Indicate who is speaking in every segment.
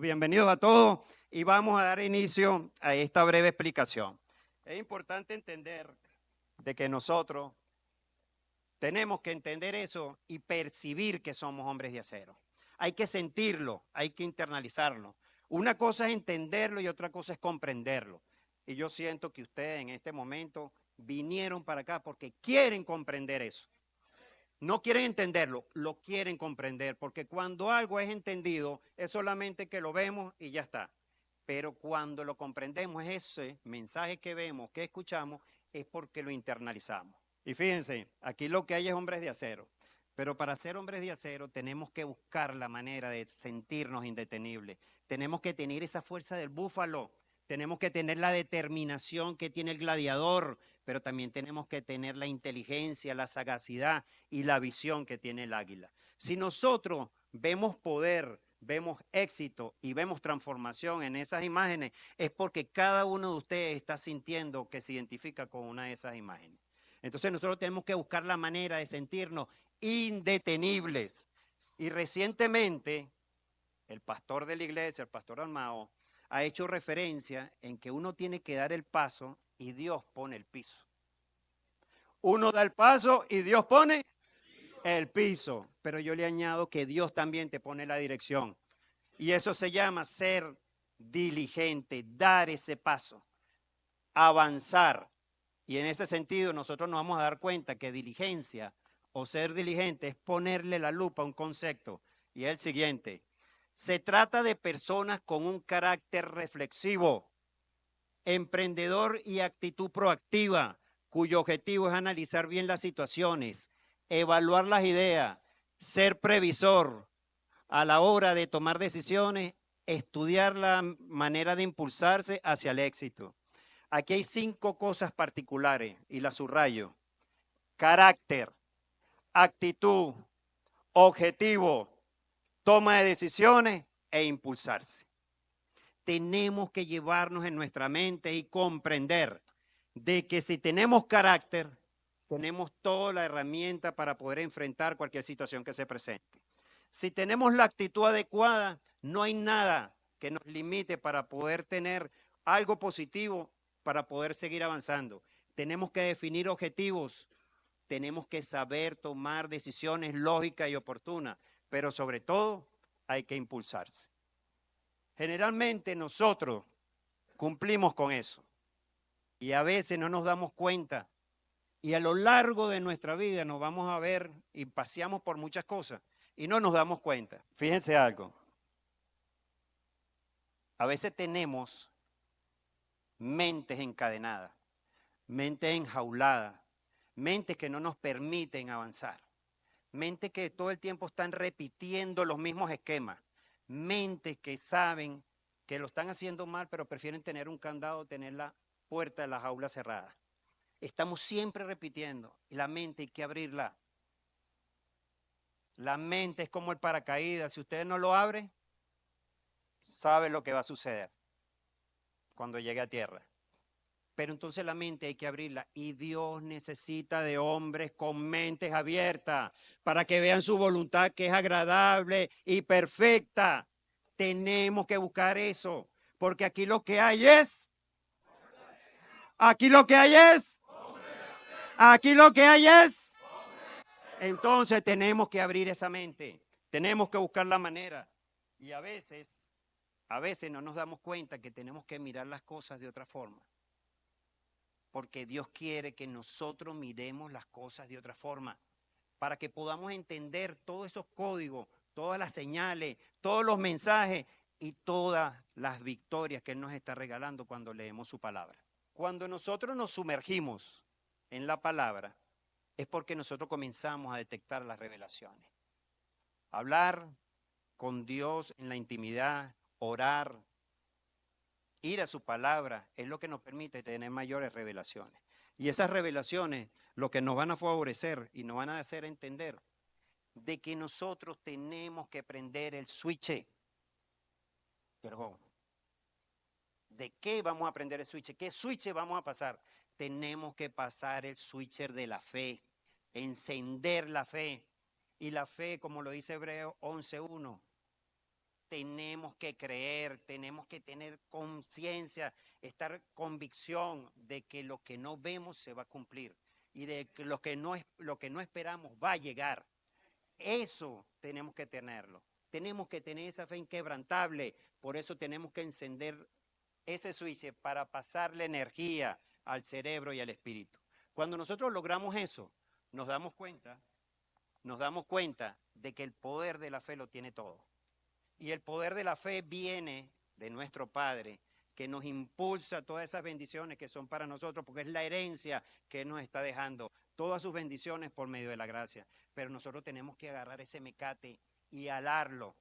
Speaker 1: bienvenidos a todos y vamos a dar inicio a esta breve explicación. Es importante entender de que nosotros tenemos que entender eso y percibir que somos hombres de acero. Hay que sentirlo, hay que internalizarlo. Una cosa es entenderlo y otra cosa es comprenderlo. Y yo siento que ustedes en este momento vinieron para acá porque quieren comprender eso. No quieren entenderlo, lo quieren comprender, porque cuando algo es entendido, es solamente que lo vemos y ya está. Pero cuando lo comprendemos, ese mensaje que vemos, que escuchamos, es porque lo internalizamos. Y fíjense, aquí lo que hay es hombres de acero. Pero para ser hombres de acero tenemos que buscar la manera de sentirnos indetenibles. Tenemos que tener esa fuerza del búfalo. Tenemos que tener la determinación que tiene el gladiador, pero también tenemos que tener la inteligencia, la sagacidad y la visión que tiene el águila. Si nosotros vemos poder, vemos éxito y vemos transformación en esas imágenes, es porque cada uno de ustedes está sintiendo que se identifica con una de esas imágenes. Entonces nosotros tenemos que buscar la manera de sentirnos indetenibles. Y recientemente, el pastor de la iglesia, el pastor Armao, ha hecho referencia en que uno tiene que dar el paso y Dios pone el piso. Uno da el paso y Dios pone el piso. Pero yo le añado que Dios también te pone la dirección. Y eso se llama ser diligente, dar ese paso, avanzar. Y en ese sentido nosotros nos vamos a dar cuenta que diligencia o ser diligente es ponerle la lupa a un concepto. Y es el siguiente. Se trata de personas con un carácter reflexivo, emprendedor y actitud proactiva, cuyo objetivo es analizar bien las situaciones, evaluar las ideas, ser previsor a la hora de tomar decisiones, estudiar la manera de impulsarse hacia el éxito. Aquí hay 5 cosas particulares y las subrayo. Carácter, actitud, objetivo, toma de decisiones e impulsarse. Tenemos que llevarnos en nuestra mente y comprender de que si tenemos carácter, tenemos toda la herramienta para poder enfrentar cualquier situación que se presente. Si tenemos la actitud adecuada, no hay nada que nos limite para poder tener algo positivo, para poder seguir avanzando. Tenemos que definir objetivos, tenemos que saber tomar decisiones lógicas y oportunas, pero sobre todo hay que impulsarse. Generalmente nosotros cumplimos con eso y a veces no nos damos cuenta y a lo largo de nuestra vida nos vamos a ver y paseamos por muchas cosas y no nos damos cuenta. Fíjense algo, a veces tenemos mentes encadenadas, mentes enjauladas, mentes que no nos permiten avanzar, mentes que todo el tiempo están repitiendo los mismos esquemas, mentes que saben que lo están haciendo mal, pero prefieren tener un candado, tener la puerta de la jaula cerrada. Estamos siempre repitiendo y la mente hay que abrirla. La mente es como el paracaídas, si usted no lo abre, sabe lo que va a suceder cuando llegue a tierra. Pero entonces la mente hay que abrirla y Dios necesita de hombres con mentes abiertas para que vean su voluntad que es agradable y perfecta. Tenemos que buscar eso, porque aquí lo que hay es, aquí lo que hay es, aquí lo que hay es. Entonces tenemos que abrir esa mente, tenemos que buscar la manera y a veces no nos damos cuenta que tenemos que mirar las cosas de otra forma. Porque Dios quiere que nosotros miremos las cosas de otra forma, para que podamos entender todos esos códigos, todas las señales, todos los mensajes y todas las victorias que Él nos está regalando cuando leemos su palabra. Cuando nosotros nos sumergimos en la palabra, es porque nosotros comenzamos a detectar las revelaciones. Hablar con Dios en la intimidad, orar, ir a su palabra es lo que nos permite tener mayores revelaciones. Y esas revelaciones lo que nos van a favorecer y nos van a hacer entender de que nosotros tenemos que prender el switch. Perdón. ¿De qué vamos a prender el switch? ¿Qué switch vamos a pasar? Tenemos que pasar el switcher de la fe, encender la fe. Y la fe, como lo dice Hebreos 11:1, tenemos que creer, tenemos que tener conciencia, estar convicción de que lo que no vemos se va a cumplir y de que lo que no esperamos va a llegar. Eso tenemos que tenerlo. Tenemos que tener esa fe inquebrantable. Por eso tenemos que encender ese switch para pasarle energía al cerebro y al espíritu. Cuando nosotros logramos eso, nos damos cuenta de que el poder de la fe lo tiene todo. Y el poder de la fe viene de nuestro Padre, que nos impulsa todas esas bendiciones que son para nosotros, porque es la herencia que nos está dejando, todas sus bendiciones por medio de la gracia. Pero nosotros tenemos que agarrar ese mecate y alarlo.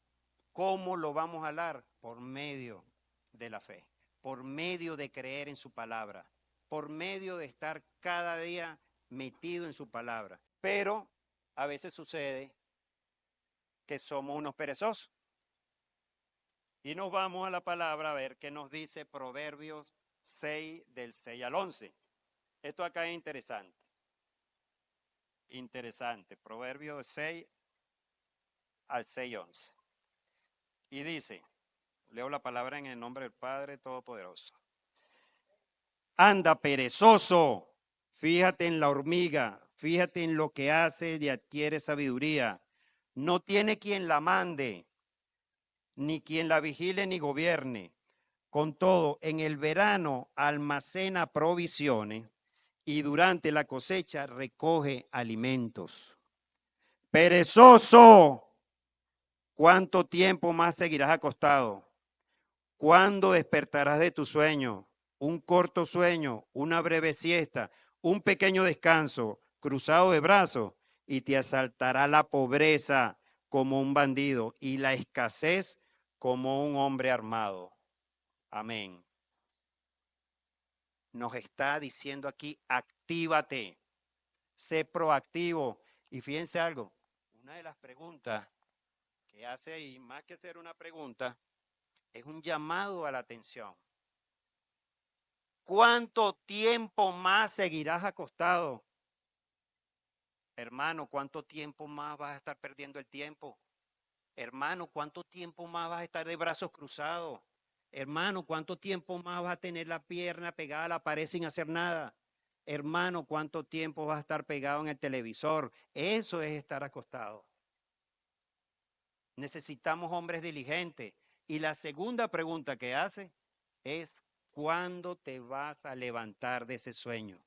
Speaker 1: ¿Cómo lo vamos a alar? Por medio de la fe, por medio de creer en su palabra, por medio de estar cada día metido en su palabra. Pero a veces sucede que somos unos perezosos. Y nos vamos a la palabra a ver qué nos dice Proverbios 6, del 6 al 11. Esto acá es interesante. Interesante. Proverbios 6 al 6, 11. Y dice, leo la palabra en el nombre del Padre Todopoderoso. Anda, perezoso, fíjate en la hormiga, fíjate en lo que hace y adquiere sabiduría. No tiene quien la mande, ni quien la vigile ni gobierne. Con todo, en el verano almacena provisiones y durante la cosecha recoge alimentos. Perezoso, ¿cuánto tiempo más seguirás acostado? ¿Cuándo despertarás de tu sueño? Un corto sueño, una breve siesta, un pequeño descanso, cruzado de brazos, y te asaltará la pobreza como un bandido y la escasez como un hombre armado. Amén. Nos está diciendo aquí, actívate, sé proactivo. Y fíjense algo, una de las preguntas que hace ahí, más que ser una pregunta, es un llamado a la atención. ¿Cuánto tiempo más seguirás acostado? Hermano, ¿cuánto tiempo más vas a estar perdiendo el tiempo? Hermano, ¿cuánto tiempo más vas a estar de brazos cruzados? Hermano, ¿cuánto tiempo más vas a tener la pierna pegada a la pared sin hacer nada? Hermano, ¿cuánto tiempo vas a estar pegado en el televisor? Eso es estar acostado. Necesitamos hombres diligentes. Y la segunda pregunta que hace es, ¿cuándo te vas a levantar de ese sueño?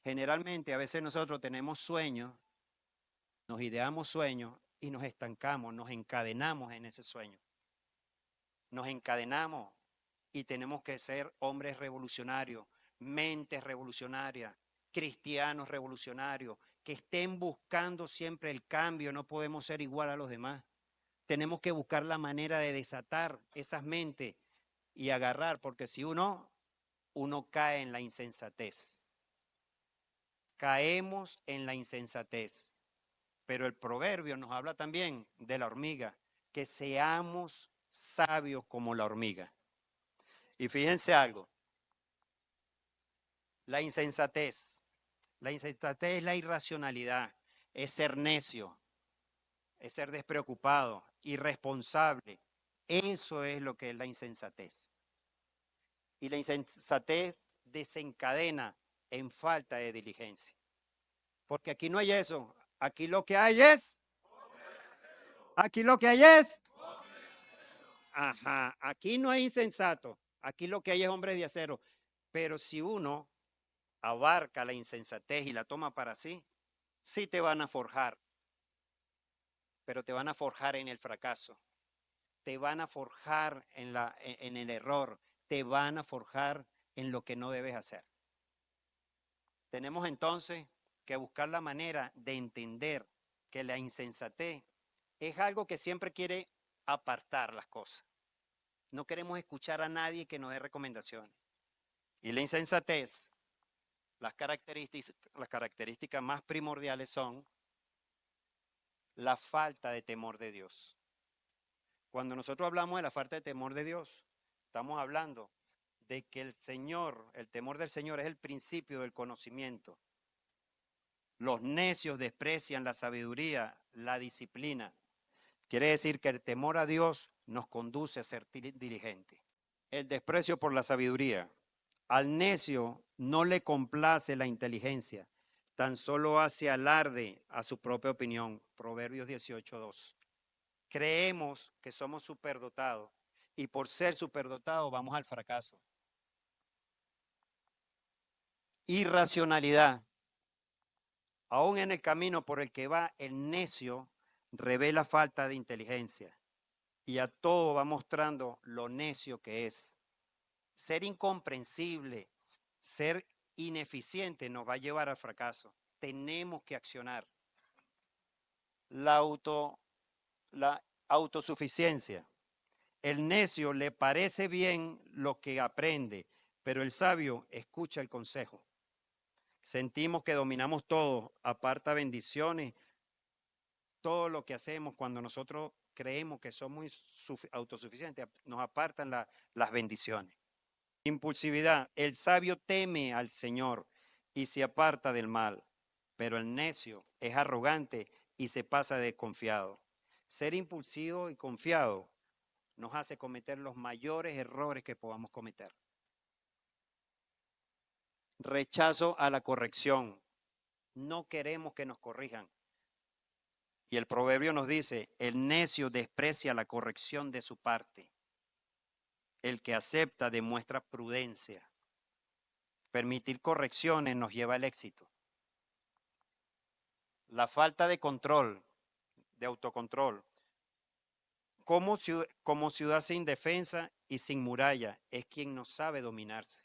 Speaker 1: Generalmente, a veces nosotros tenemos sueños, nos ideamos sueños y nos estancamos, nos encadenamos en ese sueño. Nos encadenamos y tenemos que ser hombres revolucionarios, mentes revolucionarias, cristianos revolucionarios, que estén buscando siempre el cambio. No podemos ser igual a los demás. Tenemos que buscar la manera de desatar esas mentes y agarrar, porque si uno cae en la insensatez. Caemos en la insensatez. Pero el proverbio nos habla también de la hormiga, que seamos sabios como la hormiga. Y fíjense algo, la insensatez es la irracionalidad, es ser necio, es ser despreocupado, irresponsable. Eso es lo que es la insensatez. Y la insensatez desencadena en falta de diligencia. Porque aquí no hay eso, aquí lo que hay es... Aquí lo que hay es... Ajá, aquí no hay insensato, aquí lo que hay es hombres de acero. Pero si uno abarca la insensatez y la toma para sí, sí te van a forjar, pero te van a forjar en el fracaso, te van a forjar en el error, te van a forjar en lo que no debes hacer. Tenemos entonces que buscar la manera de entender que la insensatez es algo que siempre quiere apartar las cosas. No queremos escuchar a nadie que nos dé recomendaciones. Y la insensatez, las características más primordiales son la falta de temor de Dios. Cuando nosotros hablamos de la falta de temor de Dios, estamos hablando de que el temor del Señor es el principio del conocimiento. Los necios desprecian la sabiduría, la disciplina. Quiere decir que el temor a Dios nos conduce a ser diligentes. El desprecio por la sabiduría. Al necio no le complace la inteligencia, tan solo hace alarde a su propia opinión. Proverbios 18:2. Creemos que somos superdotados y por ser superdotados vamos al fracaso. Irracionalidad. Aún en el camino por el que va el necio revela falta de inteligencia y a todo va mostrando lo necio que es. Ser incomprensible, ser ineficiente nos va a llevar al fracaso. Tenemos que accionar. La autosuficiencia. El necio le parece bien lo que aprende, pero el sabio escucha el consejo. Sentimos que dominamos todo, aparta bendiciones, todo lo que hacemos cuando nosotros creemos que somos autosuficientes, nos apartan las bendiciones. Impulsividad. El sabio teme al Señor y se aparta del mal, pero el necio es arrogante y se pasa de confiado. Ser impulsivo y confiado nos hace cometer los mayores errores que podamos cometer. Rechazo a la corrección. No queremos que nos corrijan. Y el proverbio nos dice, el necio desprecia la corrección de su parte. El que acepta demuestra prudencia. Permitir correcciones nos lleva al éxito. La falta de control, de autocontrol. Como ciudad sin defensa y sin muralla, es quien no sabe dominarse.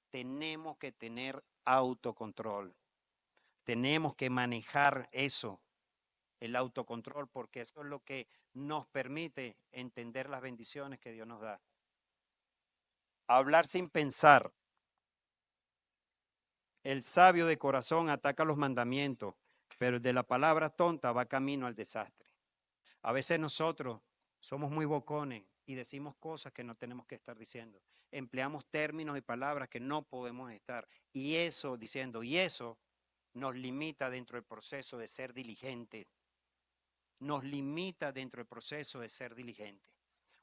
Speaker 1: Tenemos que tener autocontrol. Tenemos que manejar eso, el autocontrol, porque eso es lo que nos permite entender las bendiciones que Dios nos da. Hablar sin pensar. El sabio de corazón ataca los mandamientos, pero el de la palabra tonta va camino al desastre. A veces nosotros somos muy bocones y decimos cosas que no tenemos que estar diciendo. Empleamos términos y palabras que no podemos estar. Y eso nos limita dentro del proceso de ser diligentes. Nos limita dentro del proceso de ser diligentes.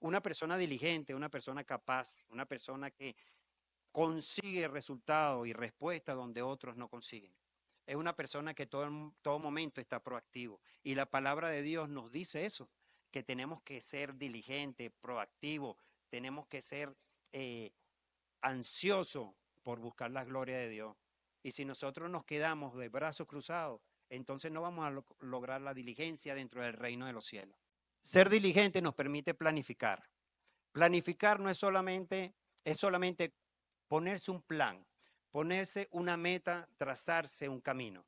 Speaker 1: Una persona diligente, una persona capaz, una persona que consigue resultados y respuestas donde otros no consiguen. Es una persona que todo momento está proactivo. Y la palabra de Dios nos dice eso, que tenemos que ser diligentes, proactivos, tenemos que ser ansiosos por buscar la gloria de Dios. Y si nosotros nos quedamos de brazos cruzados, entonces no vamos a lograr la diligencia dentro del reino de los cielos. Ser diligente nos permite planificar. Planificar no es solamente ponerse un plan, ponerse una meta, trazarse un camino,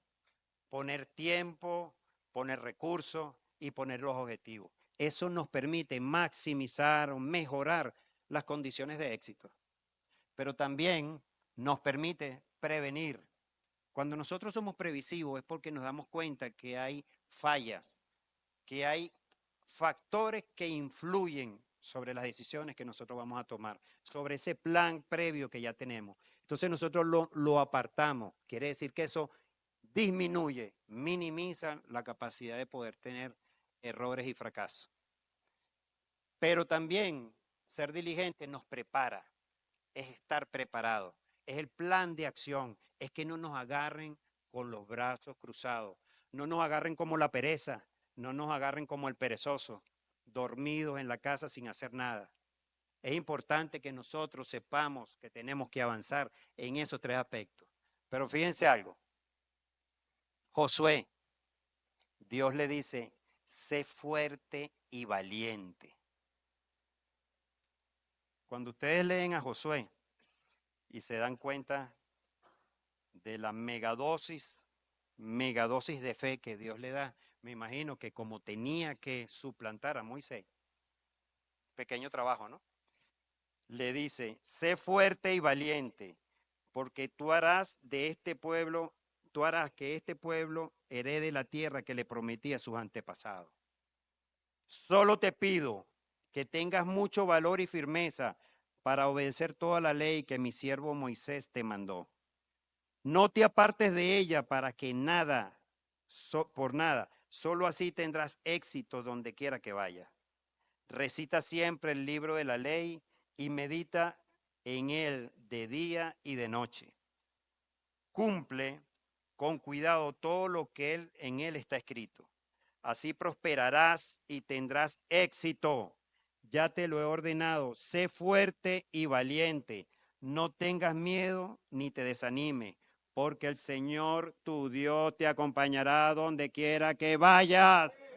Speaker 1: poner tiempo, poner recursos y poner los objetivos. Eso nos permite maximizar o mejorar las condiciones de éxito, pero también nos permite prevenir. Cuando nosotros somos previsivos es porque nos damos cuenta que hay fallas, que hay factores que influyen sobre las decisiones que nosotros vamos a tomar, sobre ese plan previo que ya tenemos. Entonces nosotros lo apartamos. Quiere decir que eso disminuye, minimiza la capacidad de poder tener errores y fracasos. Pero también ser diligente nos prepara, es estar preparado, es el plan de acción, es que no nos agarren con los brazos cruzados, no nos agarren como la pereza, no nos agarren como el perezoso, dormidos en la casa sin hacer nada. Es importante que nosotros sepamos que tenemos que avanzar en esos tres aspectos. Pero fíjense algo, Josué, Dios le dice, sé fuerte y valiente. Cuando ustedes leen a Josué y se dan cuenta de la megadosis de fe que Dios le da, me imagino que como tenía que suplantar a Moisés, pequeño trabajo, ¿no? Le dice, sé fuerte y valiente, porque tú harás que este pueblo herede la tierra que le prometí a sus antepasados. Solo te pido que tengas mucho valor y firmeza para obedecer toda la ley que mi siervo Moisés te mandó. No te apartes de ella para que por nada, Solo así tendrás éxito donde quiera que vayas. Recita siempre el libro de la ley y medita en él de día y de noche. Cumple con cuidado todo lo que en él está escrito. Así prosperarás y tendrás éxito. Ya te lo he ordenado. Sé fuerte y valiente. No tengas miedo ni te desanime, porque el Señor tu Dios te acompañará donde quiera que vayas.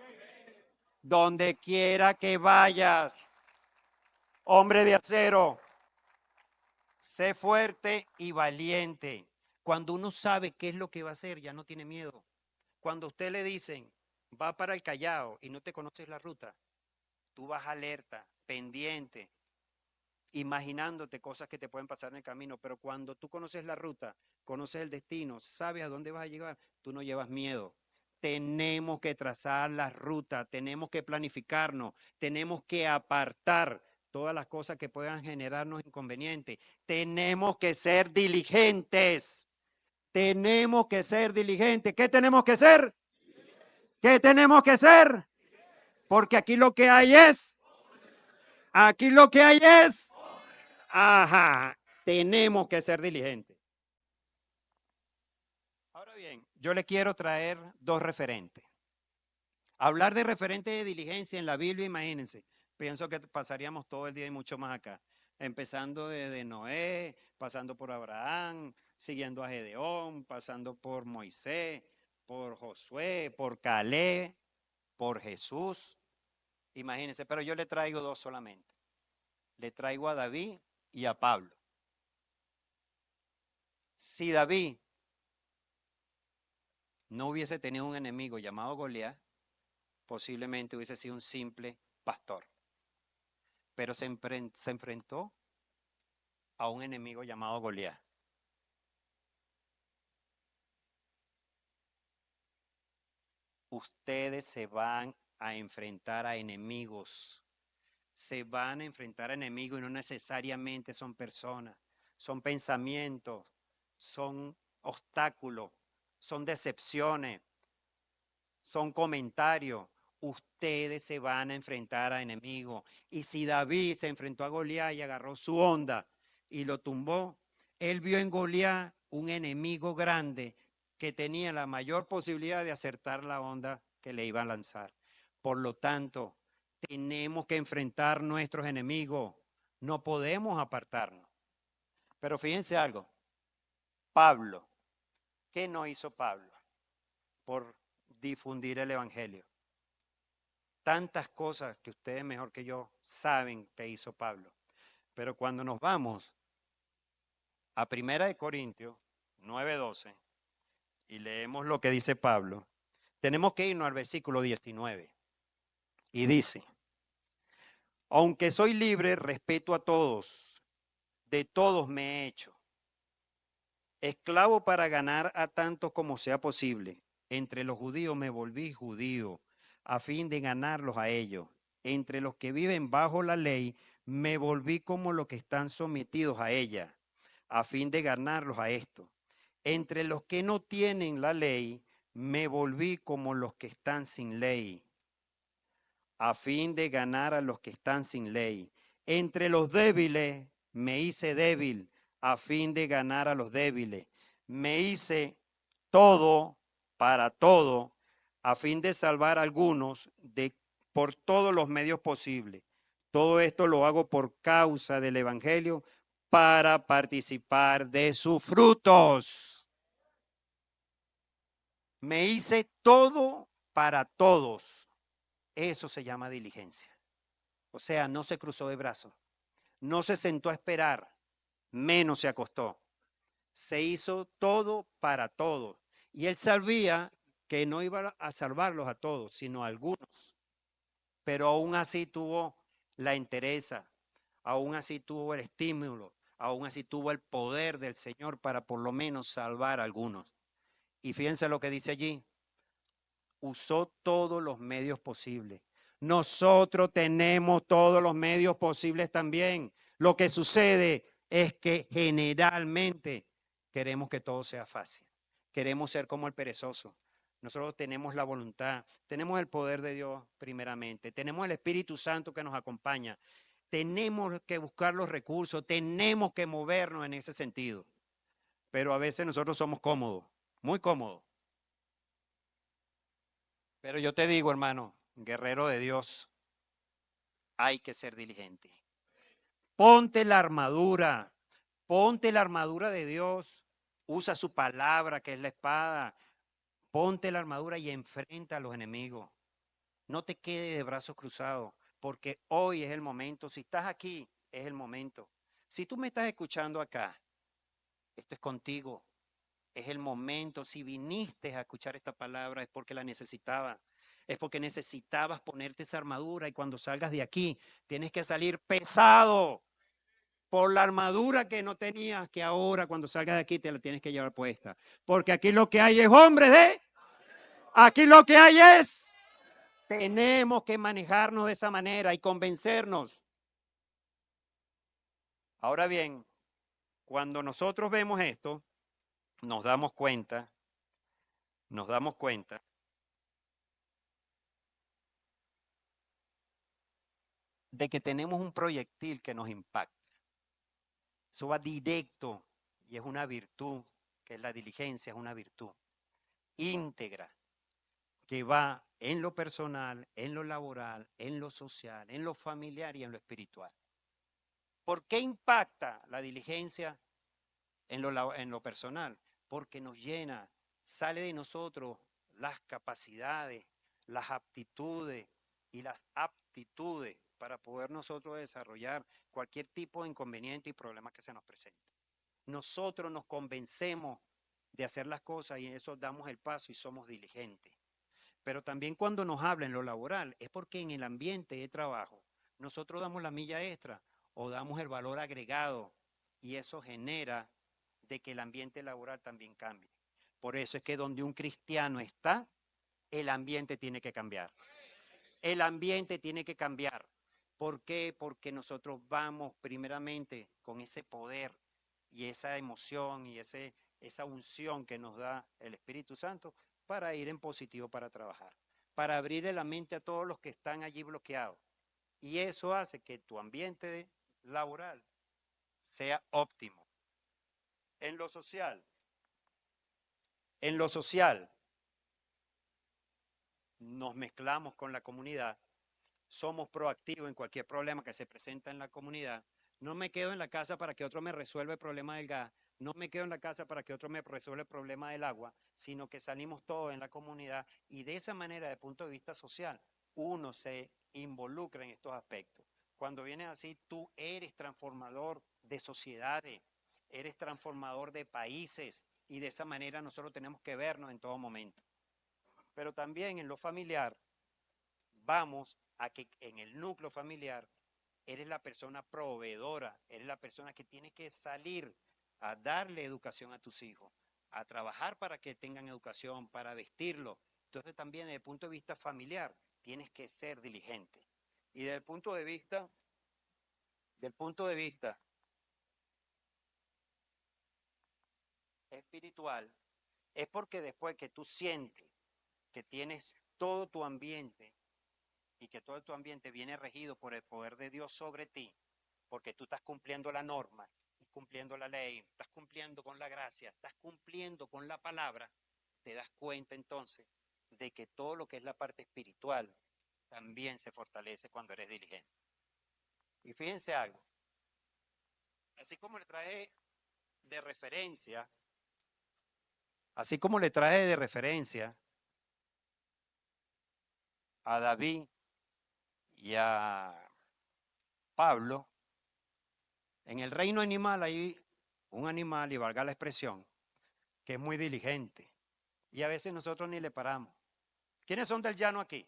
Speaker 1: Donde quiera que vayas. Hombre de acero, sé fuerte y valiente. Cuando uno sabe qué es lo que va a hacer, ya no tiene miedo. Cuando a usted le dicen, va para el Callao y no te conoces la ruta, tú vas alerta, pendiente, imaginándote cosas que te pueden pasar en el camino. Pero cuando tú conoces la ruta, conoces el destino, sabes a dónde vas a llegar, tú no llevas miedo. Tenemos que trazar la ruta, tenemos que planificarnos, tenemos que apartar todas las cosas que puedan generarnos inconvenientes. Tenemos que ser diligentes. Tenemos que ser diligentes. ¿Qué tenemos que ser? ¿Qué tenemos que ser? Porque aquí lo que hay es. Aquí lo que hay es. Ajá. Tenemos que ser diligentes. Ahora bien, yo le quiero traer dos referentes. Hablar de referentes de diligencia en la Biblia, imagínense. Pienso que pasaríamos todo el día y mucho más acá. Empezando desde Noé, pasando por Abraham, siguiendo a Gedeón, pasando por Moisés, por Josué, por Caleb, por Jesús. Imagínense, pero yo le traigo dos solamente. Le traigo a David y a Pablo. Si David no hubiese tenido un enemigo llamado Goliat, posiblemente hubiese sido un simple pastor. Pero se enfrentó a un enemigo llamado Goliat. Ustedes se van a enfrentar a enemigos. Se van a enfrentar a enemigos y no necesariamente son personas. Son pensamientos, son obstáculos, son decepciones, son comentarios. Ustedes se van a enfrentar a enemigos. Y si David se enfrentó a Goliat y agarró su onda y lo tumbó, él vio en Goliat un enemigo grande que tenía la mayor posibilidad de acertar la onda que le iba a lanzar. Por lo tanto, tenemos que enfrentar nuestros enemigos. No podemos apartarnos. Pero fíjense algo. Pablo, ¿qué no hizo Pablo por difundir el evangelio? Tantas cosas que ustedes mejor que yo saben que hizo Pablo. Pero cuando nos vamos a 1 Corintios 9:12 y leemos lo que dice Pablo, tenemos que irnos al versículo 19. Y dice, aunque soy libre, respeto a todos, de todos me he hecho. Esclavo para ganar a tantos como sea posible. Entre los judíos me volví judío, a fin de ganarlos a ellos. Entre los que viven bajo la ley, me volví como los que están sometidos a ella, a fin de ganarlos a estos. Entre los que no tienen la ley, me volví como los que están sin ley, a fin de ganar a los que están sin ley. Entre los débiles me hice débil, a fin de ganar a los débiles. Me hice todo para todo, a fin de salvar a algunos por todos los medios posibles. Todo esto lo hago por causa del Evangelio, para participar de sus frutos. Me hice todo para todos. Eso se llama diligencia. O sea, no se cruzó de brazos, no se sentó a esperar, menos se acostó. Se hizo todo para todos. Y él sabía que no iba a salvarlos a todos, sino a algunos. Pero aún así tuvo la entereza, aún así tuvo el estímulo, aún así tuvo el poder del Señor para por lo menos salvar a algunos. Y fíjense lo que dice allí. Usó todos los medios posibles. Nosotros tenemos todos los medios posibles también. Lo que sucede es que generalmente queremos que todo sea fácil. Queremos ser como el perezoso. Nosotros tenemos la voluntad, tenemos el poder de Dios primeramente, tenemos el Espíritu Santo que nos acompaña, tenemos que buscar los recursos, tenemos que movernos en ese sentido. Pero a veces nosotros somos cómodos, muy cómodos. Pero yo te digo, hermano, guerrero de Dios, hay que ser diligente. Ponte la armadura de Dios, usa su palabra que es la espada, ponte la armadura y enfrenta a los enemigos. No te quedes de brazos cruzados, porque hoy es el momento. Si estás aquí, es el momento. Si tú me estás escuchando acá, esto es contigo. Es el momento. Si viniste a escuchar esta palabra es porque la necesitabas. Es porque necesitabas ponerte esa armadura y cuando salgas de aquí tienes que salir pesado por la armadura que no tenías, que ahora cuando salgas de aquí te la tienes que llevar puesta. Porque aquí lo que hay es hombres aquí lo que hay es, tenemos que manejarnos de esa manera y convencernos. Ahora bien, cuando nosotros vemos esto, nos damos cuenta de que tenemos un proyectil que nos impacta. Eso va directo y es una virtud, que es la diligencia, es una virtud íntegra, que va en lo personal, en lo laboral, en lo social, en lo familiar y en lo espiritual. ¿Por qué impacta la diligencia en lo personal? Porque nos llena, sale de nosotros las capacidades, las aptitudes y las aptitudes para poder nosotros desarrollar cualquier tipo de inconveniente y problema que se nos presente. Nosotros nos convencemos de hacer las cosas y en eso damos el paso y somos diligentes. Pero también cuando nos habla en lo laboral es porque en el ambiente de trabajo nosotros damos la milla extra o damos el valor agregado y eso genera de que el ambiente laboral también cambie. Por eso es que donde un cristiano está, el ambiente tiene que cambiar. El ambiente tiene que cambiar. ¿Por qué? Porque nosotros vamos primeramente con ese poder y esa emoción y esa unción que nos da el Espíritu Santo para ir en positivo para trabajar, para abrirle la mente a todos los que están allí bloqueados. Y eso hace que tu ambiente laboral sea óptimo. En lo social, nos mezclamos con la comunidad, somos proactivos en cualquier problema que se presenta en la comunidad. No me quedo en la casa para que otro me resuelva el problema del gas, no me quedo en la casa para que otro me resuelva el problema del agua, sino que salimos todos en la comunidad y de esa manera, desde el punto de vista social, uno se involucra en estos aspectos. Cuando vienes así, tú eres transformador de sociedades, eres transformador de países y de esa manera nosotros tenemos que vernos en todo momento. Pero también en lo familiar, vamos a que en el núcleo familiar eres la persona proveedora, eres la persona que tiene que salir a darle educación a tus hijos, a trabajar para que tengan educación, para vestirlos. Entonces también desde el punto de vista familiar tienes que ser diligente. Y desde el punto de vista espiritual, es porque después que tú sientes que tienes todo tu ambiente y que todo tu ambiente viene regido por el poder de Dios sobre ti, porque tú estás cumpliendo la norma, estás cumpliendo la ley, estás cumpliendo con la gracia, estás cumpliendo con la palabra, te das cuenta entonces de que todo lo que es la parte espiritual también se fortalece cuando eres diligente. Y fíjense algo, así como le traje de referencia, a David y a Pablo, en el reino animal hay un animal, y valga la expresión, que es muy diligente. Y a veces nosotros ni le paramos. ¿Quiénes son del llano aquí?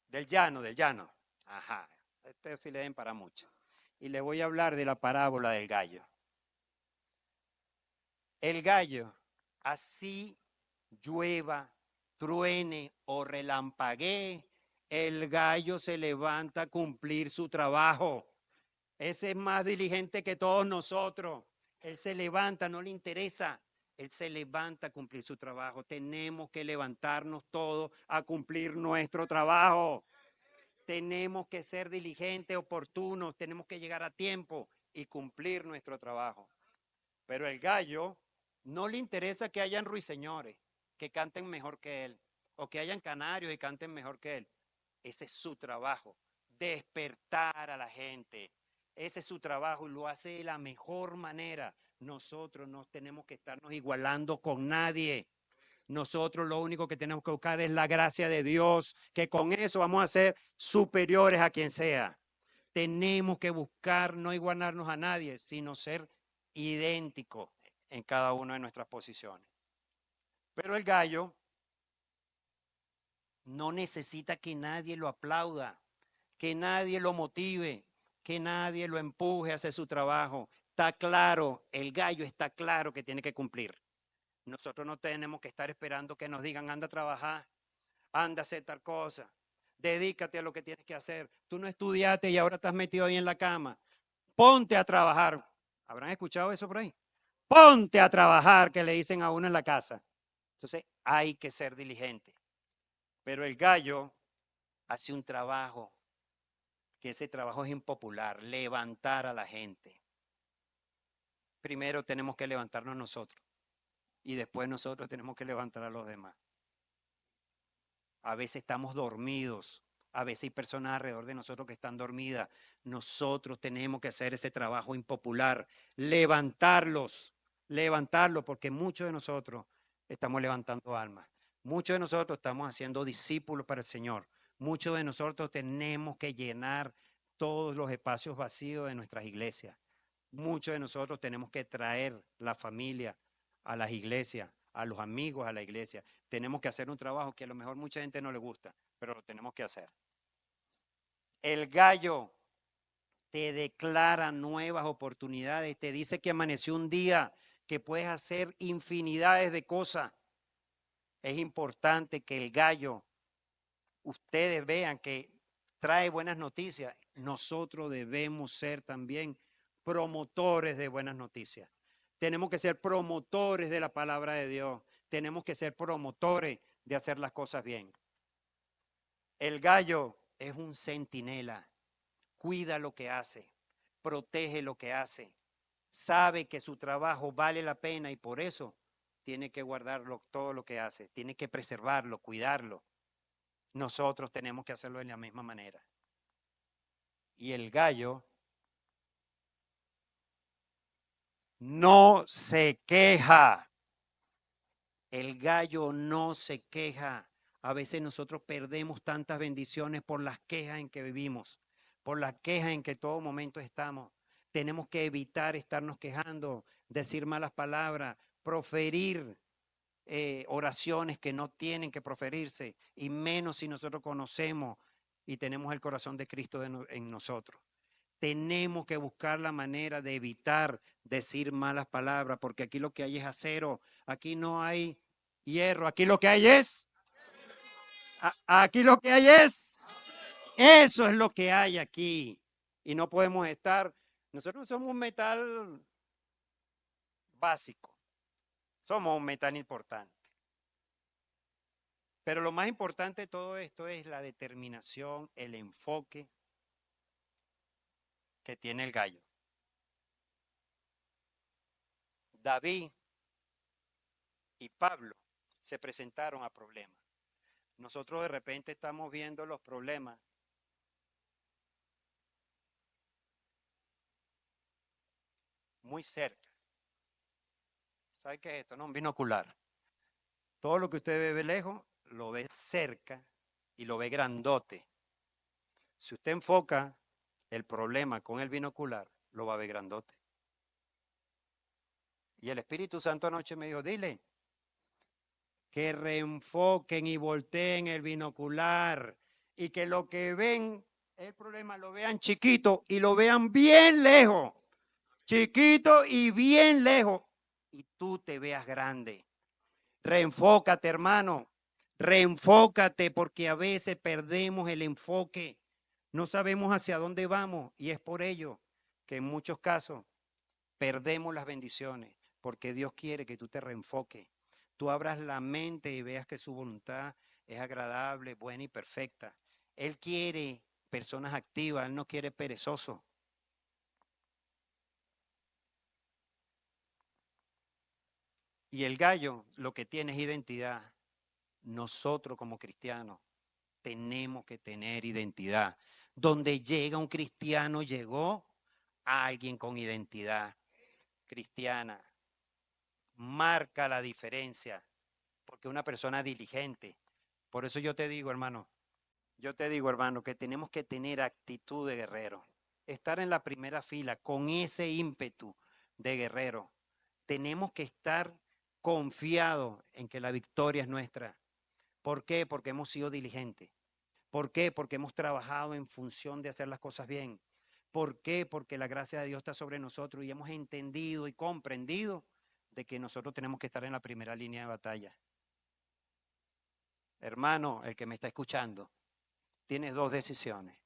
Speaker 1: Del llano. Ajá, este sí le den para mucho. Y le voy a hablar de la parábola del gallo. El gallo, así llueva, truene o relampaguee, el gallo se levanta a cumplir su trabajo. Ese es más diligente que todos nosotros. Él se levanta, no le interesa. Él se levanta a cumplir su trabajo. Tenemos que levantarnos todos a cumplir nuestro trabajo. Tenemos que ser diligentes, oportunos, tenemos que llegar a tiempo y cumplir nuestro trabajo. Pero el gallo no le interesa que hayan ruiseñores, que canten mejor que él, o que hayan canarios y canten mejor que él. Ese es su trabajo, despertar a la gente. Ese es su trabajo y lo hace de la mejor manera. Nosotros no tenemos que estarnos igualando con nadie. Nosotros lo único que tenemos que buscar es la gracia de Dios, que con eso vamos a ser superiores a quien sea. Tenemos que buscar no igualarnos a nadie, sino ser idénticos en cada una de nuestras posiciones. Pero el gallo no necesita que nadie lo aplauda, que nadie lo motive, que nadie lo empuje a hacer su trabajo. Está claro, el gallo está claro que tiene que cumplir. Nosotros no tenemos que estar esperando que nos digan, anda a trabajar, anda a hacer tal cosa, dedícate a lo que tienes que hacer. Tú no estudiaste y ahora estás metido ahí en la cama. Ponte a trabajar. ¿Habrán escuchado eso por ahí? Ponte a trabajar, que le dicen a uno en la casa. Entonces hay que ser diligente. Pero el gallo hace un trabajo, que ese trabajo es impopular, levantar a la gente. Primero tenemos que levantarnos nosotros y después nosotros tenemos que levantar a los demás. A veces estamos dormidos, a veces hay personas alrededor de nosotros que están dormidas. Nosotros tenemos que hacer ese trabajo impopular, levantarlos, porque muchos de nosotros estamos levantando almas. Muchos de nosotros estamos haciendo discípulos para el Señor. Muchos de nosotros tenemos que llenar todos los espacios vacíos de nuestras iglesias. Muchos de nosotros tenemos que traer la familia a las iglesias, a los amigos a la iglesia. Tenemos que hacer un trabajo que a lo mejor mucha gente no le gusta, pero lo tenemos que hacer. El gallo te declara nuevas oportunidades, te dice que amaneció un día, que puedes hacer infinidades de cosas. Es importante que el gallo, ustedes vean que trae buenas noticias. Nosotros debemos ser también promotores de buenas noticias. Tenemos que ser promotores de la palabra de Dios. Tenemos que ser promotores de hacer las cosas bien. El gallo es un centinela. Cuida lo que hace, protege lo que hace. Sabe que su trabajo vale la pena y por eso tiene que guardarlo todo lo que hace. Tiene que preservarlo, cuidarlo. Nosotros tenemos que hacerlo de la misma manera. Y el gallo no se queja. El gallo no se queja. A veces nosotros perdemos tantas bendiciones por las quejas en que vivimos, por las quejas en que todo momento estamos. Tenemos que evitar estarnos quejando, decir malas palabras, proferir oraciones que no tienen que proferirse, y menos si nosotros conocemos y tenemos el corazón de Cristo en nosotros. Tenemos que buscar la manera de evitar decir malas palabras, porque aquí lo que hay es acero, aquí no hay hierro, aquí lo que hay es, aquí lo que hay es, eso es lo que hay aquí. Y no podemos estar, nosotros somos un metal básico, somos un metal importante. Pero lo más importante de todo esto es la determinación, el enfoque que tiene el gallo. David y Pablo se presentaron a problemas. Nosotros de repente estamos viendo los problemas muy cerca. ¿Sabe qué es esto? No, un binocular. Todo lo que usted ve lejos, lo ve cerca y lo ve grandote. Si usted enfoca el problema con el binocular, lo va a ver grandote. Y el Espíritu Santo anoche me dijo, dile que reenfoquen y volteen el binocular y que lo que ven, el problema, lo vean chiquito y lo vean bien lejos. Chiquito y bien lejos. Y tú te veas grande. Reenfócate, hermano. Reenfócate, porque a veces perdemos el enfoque. No sabemos hacia dónde vamos y es por ello que en muchos casos perdemos las bendiciones, porque Dios quiere que tú te reenfoques. Tú abras la mente y veas que su voluntad es agradable, buena y perfecta. Él quiere personas activas, Él no quiere perezosos. Y el gallo lo que tiene es identidad. Nosotros como cristianos tenemos que tener identidad. Donde llega un cristiano, llegó alguien con identidad cristiana. Marca la diferencia, porque una persona diligente. Por eso yo te digo, hermano, que tenemos que tener actitud de guerrero. Estar en la primera fila con ese ímpetu de guerrero. Tenemos que estar confiados en que la victoria es nuestra. ¿Por qué? Porque hemos sido diligentes. ¿Por qué? Porque hemos trabajado en función de hacer las cosas bien. ¿Por qué? Porque la gracia de Dios está sobre nosotros y hemos entendido y comprendido de que nosotros tenemos que estar en la primera línea de batalla. Hermano, el que me está escuchando, tienes dos decisiones.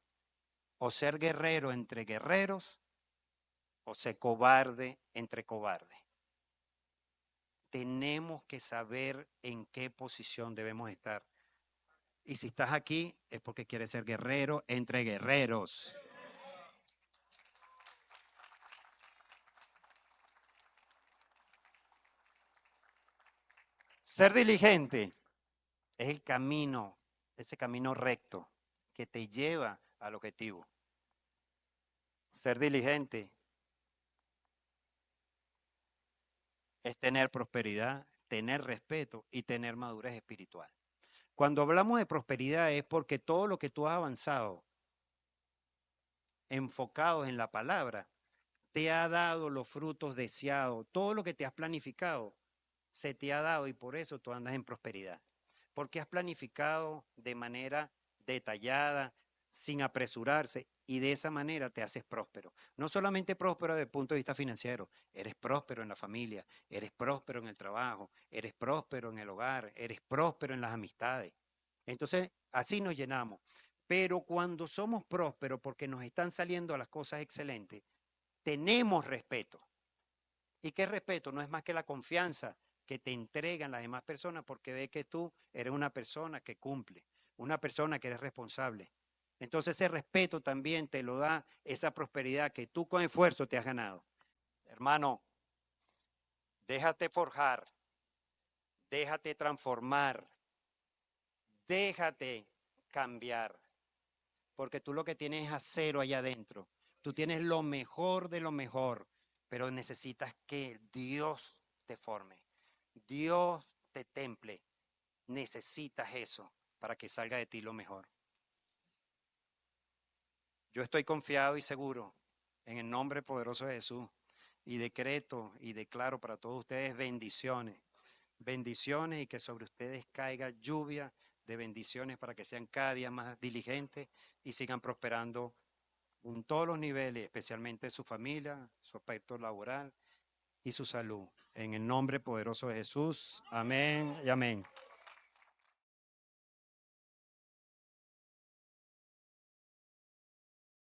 Speaker 1: O ser guerrero entre guerreros o ser cobarde entre cobardes. Tenemos que saber en qué posición debemos estar. Y si estás aquí es porque quieres ser guerrero entre guerreros. Ser diligente es el camino, ese camino recto que te lleva al objetivo. Ser diligente es tener prosperidad, tener respeto y tener madurez espiritual. Cuando hablamos de prosperidad es porque todo lo que tú has avanzado enfocados en la palabra te ha dado los frutos deseados. Todo lo que te has planificado se te ha dado y por eso tú andas en prosperidad. Porque has planificado de manera detallada, sin apresurarse y de esa manera te haces próspero. No solamente próspero desde el punto de vista financiero, eres próspero en la familia, eres próspero en el trabajo, eres próspero en el hogar, eres próspero en las amistades. Entonces, así nos llenamos. Pero cuando somos prósperos porque nos están saliendo las cosas excelentes, tenemos respeto. ¿Y qué respeto? No es más que la confianza que te entregan las demás personas porque ve que tú eres una persona que cumple, una persona que eres responsable. Entonces ese respeto también te lo da esa prosperidad que tú con esfuerzo te has ganado. Hermano, déjate forjar, déjate transformar, déjate cambiar, porque tú lo que tienes es acero allá adentro. Tú tienes lo mejor de lo mejor, pero necesitas que Dios te forme, Dios te temple. Necesitas eso para que salga de ti lo mejor. Yo estoy confiado y seguro en el nombre poderoso de Jesús y decreto y declaro para todos ustedes bendiciones, bendiciones y que sobre ustedes caiga lluvia de bendiciones para que sean cada día más diligentes y sigan prosperando en todos los niveles, especialmente su familia, su aspecto laboral y su salud. En el nombre poderoso de Jesús. Amén y amén.